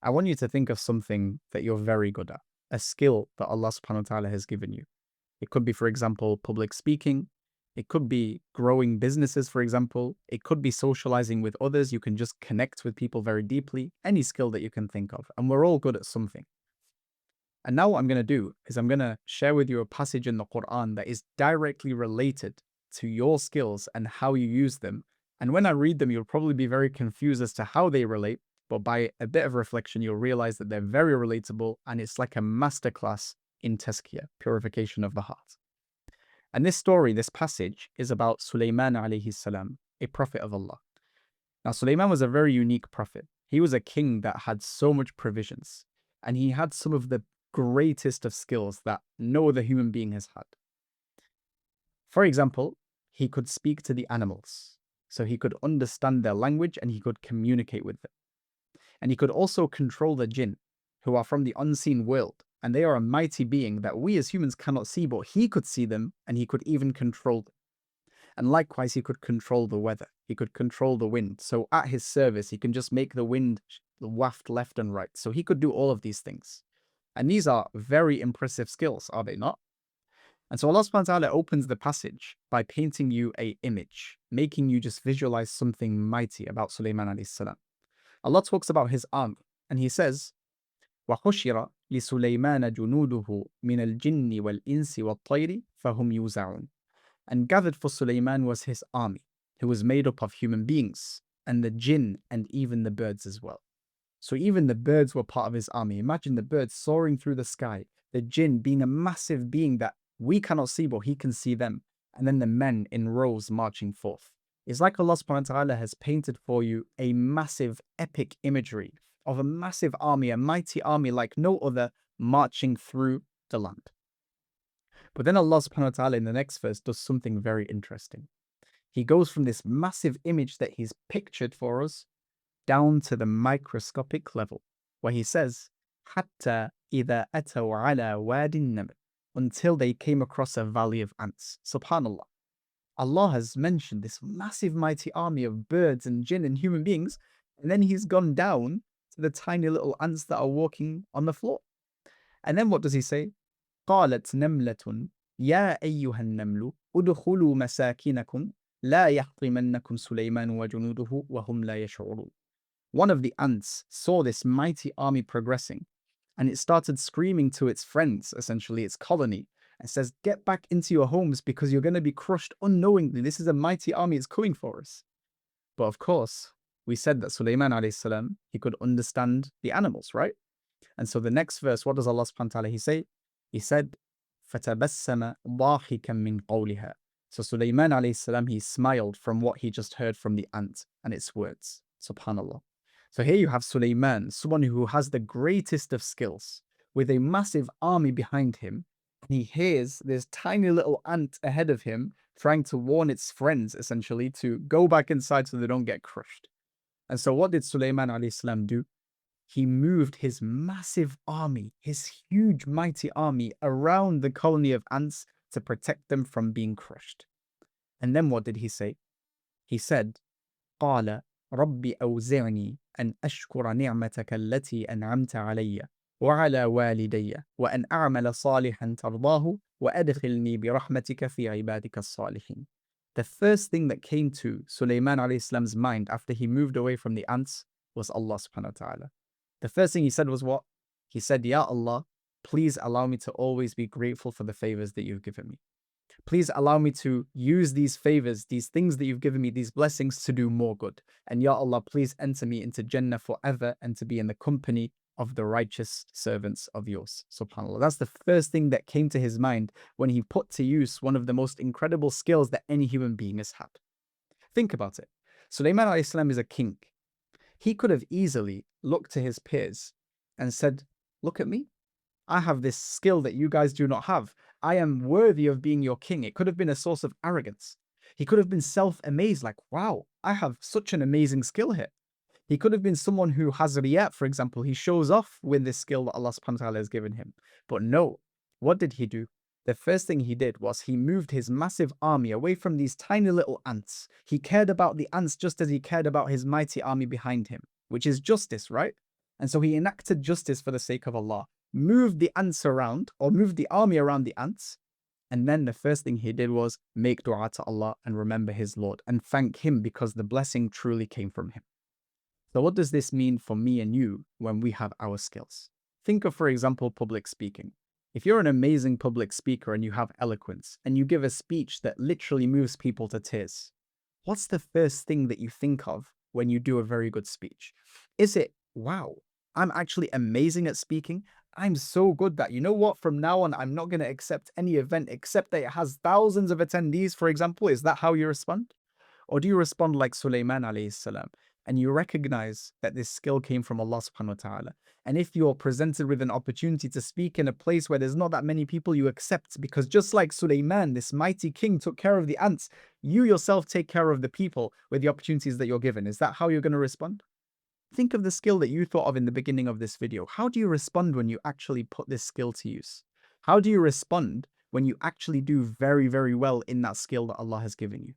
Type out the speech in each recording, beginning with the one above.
I want you to think of something that you're very good at, a skill that Allah subhanahu wa ta'ala has given you. It could be, for example, public speaking. It could be growing businesses, for example. It could be socializing with others. You can just connect with people very deeply. Any skill that you can think of. And we're all good at something. And now what I'm going to do is I'm going to share with you a passage in the Quran that is directly related to your skills and how you use them. And when I read them, you'll probably be very confused as to how they relate. But by a bit of reflection, you'll realize that they're very relatable and it's like a masterclass in tazkiyah, purification of the heart. And this story, this passage, is about Sulaiman alayhi salam, a prophet of Allah. Now, Sulaiman was a very unique prophet. He was a king that had so much provisions, and he had some of the greatest of skills that no other human being has had. For example, he could speak to the animals, so he could understand their language and he could communicate with them. And he could also control the jinn, who are from the unseen world, and they are a mighty being that we as humans cannot see, but he could see them and he could even control them. And likewise, he could control the weather. He could control the wind. So at his service, he can just make the wind waft left and right. So he could do all of these things. And these are very impressive skills, are they not? And so Allah subhanahu wa ta'ala opens the passage by painting you an image, making you just visualize something mighty about Sulaiman alayhi salam. Allah talks about his army, and he says, وَحُشِرَ لِسُلَيْمَانَ جُنُودُهُ مِنَ الْجِنِّ وَالْإِنسِ وَالطَّيْرِ فَهُمْ يُوزَعُونَ. And gathered for Sulaiman was his army, who was made up of human beings, and the jinn, and even the birds as well. So even the birds were part of his army. Imagine the birds soaring through the sky, the jinn being a massive being that we cannot see, but he can see them, and then the men in rows marching forth. It's like Allah subhanahu wa ta'ala has painted for you a massive epic imagery of a massive army, a mighty army like no other marching through the land. But then Allah subhanahu wa ta'ala in the next verse does something very interesting. He goes from this massive image that he's pictured for us down to the microscopic level, where he says, حَتَّى إِذَا أَتَوْا عَلَى وَادِ النَّمْلِ, until they came across a valley of ants. Subhanallah. Allah has mentioned this massive mighty army of birds and jinn and human beings, and then he's gone down to the tiny little ants that are walking on the floor. And then what does he say? قالت نملة يا أيها النمل ادخلوا مساكنكم لا يحطمنكم سليمان وجنوده وهم لا يشعرون. One of the ants saw this mighty army progressing, and it started screaming to its friends, essentially its colony, and says, get back into your homes because you're going to be crushed unknowingly. This is a mighty army, it's coming for us. But of course, we said that Sulaiman alayhi salam, he could understand the animals, right? And so the next verse, what does Allah subhanahu wa ta'ala say? He said, فَتَبَسَّمَ ضَاحِكًا مِّن قَوْلِهَا. So Sulaiman alayhi salam, he smiled from what he just heard from the ant and its words. Subhanallah. So here you have Sulaiman, someone who has the greatest of skills, with a massive army behind him. And he hears this tiny little ant ahead of him trying to warn its friends, essentially, to go back inside so they don't get crushed. And so what did Sulaiman alayhi salam do? He moved his massive army, his huge, mighty army around the colony of ants to protect them from being crushed. And then what did he say? He said, قال رب أوزعني أن أشكر نعمتك التي أنعمت علي وعلى والدي وأن أعمل صالحا ترضاه وأدخلني برحمتك في عبادك الصالحين. The first thing that came to Sulaiman alayhi salam's mind after he moved away from the ants was Allah subhanahu wa ta'ala. The first thing he said was what? He said, Ya Allah, please allow me to always be grateful for the favors that you've given me. Please allow me to use these favors, these things that you've given me, these blessings to do more good. And Ya Allah, please enter me into Jannah forever and to be in the company of the righteous servants of yours. SubhanAllah. That's the first thing that came to his mind when he put to use one of the most incredible skills that any human being has had. Think about it. Sulaiman alayhi salam is a king. He could have easily looked to his peers and said, look at me. I have this skill that you guys do not have. I am worthy of being your king. It could have been a source of arrogance. He could have been self-amazed, like, wow, I have such an amazing skill here. He could have been someone who has riyat, for example. He shows off with this skill that Allah subhanahu wa ta'ala has given him. But no, what did he do? The first thing he did was he moved his massive army away from these tiny little ants. He cared about the ants just as he cared about his mighty army behind him, which is justice, right? And so he enacted justice for the sake of Allah, moved the ants around, or moved the army around the ants. And then the first thing he did was make dua to Allah and remember his Lord and thank him because the blessing truly came from him. So what does this mean for me and you when we have our skills? Think of, for example, public speaking. If you're an amazing public speaker and you have eloquence and you give a speech that literally moves people to tears, what's the first thing that you think of when you do a very good speech? Is it, wow, I'm actually amazing at speaking? I'm so good that, you know what, from now on, I'm not going to accept any event except that it has thousands of attendees, for example? Is that how you respond? Or do you respond like Sulaiman alayhi salam and you recognize that this skill came from Allah subhanahu wa ta'ala? And if you're presented with an opportunity to speak in a place where there's not that many people, you accept, because just like Sulaiman, this mighty king, took care of the ants, you yourself take care of the people with the opportunities that you're given. Is that how you're going to respond? Think of the skill that you thought of in the beginning of this video. How do you respond when you actually put this skill to use? How do you respond when you actually do very, very well in that skill that Allah has given you?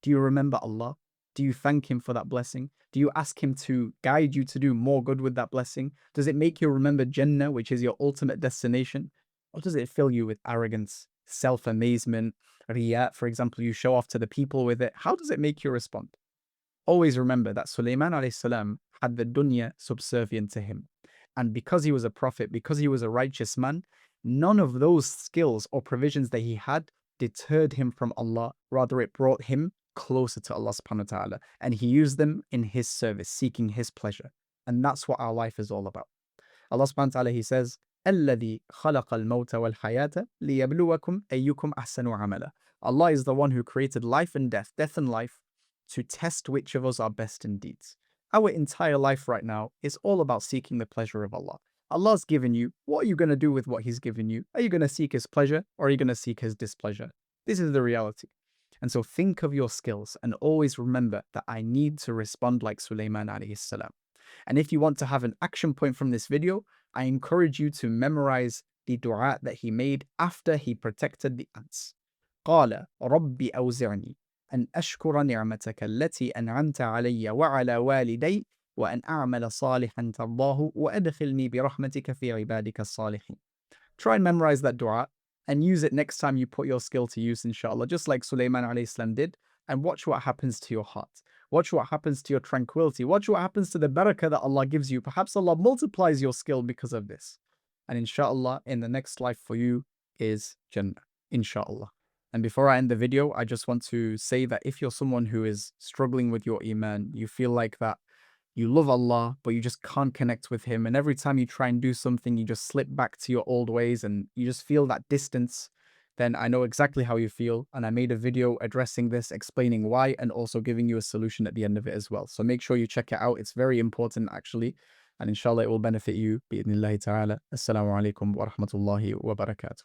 Do you remember Allah? Do you thank Him for that blessing? Do you ask Him to guide you to do more good with that blessing? Does it make you remember Jannah, which is your ultimate destination? Or does it fill you with arrogance, self-amazement, riyat, for example, you show off to the people with it? How does it make you respond? Always remember that Sulaiman alayhi salam had the dunya subservient to him. And because he was a prophet, because he was a righteous man, none of those skills or provisions that he had deterred him from Allah. Rather, it brought him closer to Allah subhanahu wa ta'ala. And he used them in his service, seeking his pleasure. And that's what our life is all about. Allah subhanahu wa ta'ala, He says, الَّذِي خَلَقَ الْمَوْتَ وَالْحَيَاةَ لِيَبْلُوَكُمْ أَيُّكُمْ أَحْسَنُ عَمَلًا. Allah is the one who created life and death and life, to test which of us are best in deeds. Our entire life right now is all about seeking the pleasure of Allah. Allah's given you. What are you going to do with what He's given you? Are you going to seek His pleasure or are you going to seek His displeasure? This is the reality. And so think of your skills and always remember that I need to respond like Sulaiman alayhi salam. And if you want to have an action point from this video, I encourage you to memorize the dua that he made after he protected the ants. قال ربي أوزعني أن أشكر نعمتك التي أنعمت علي وعلى والدي وأن أعمل صالحا ترضاه وأدخلني برحمتك في عبادك الصالحين. Try and memorize that dua and use it next time you put your skill to use, inshallah, just like Sulaiman alayhi salam did, and watch what happens to your heart. Watch what happens to your tranquility. Watch what happens to the barakah that Allah gives you. Perhaps Allah multiplies your skill because of this. And inshallah, in the next life for you is Jannah, inshallah. And before I end the video, I just want to say that if you're someone who is struggling with your iman, you feel like that you love Allah, but you just can't connect with Him. And every time you try and do something, you just slip back to your old ways and you just feel that distance, then I know exactly how you feel. And I made a video addressing this, explaining why, and also giving you a solution at the end of it as well. So make sure you check it out. It's very important, actually. And inshallah, it will benefit you. Bi-idhnillahi ta'ala. Assalamu alaikum wa rahmatullahi wa barakatuh.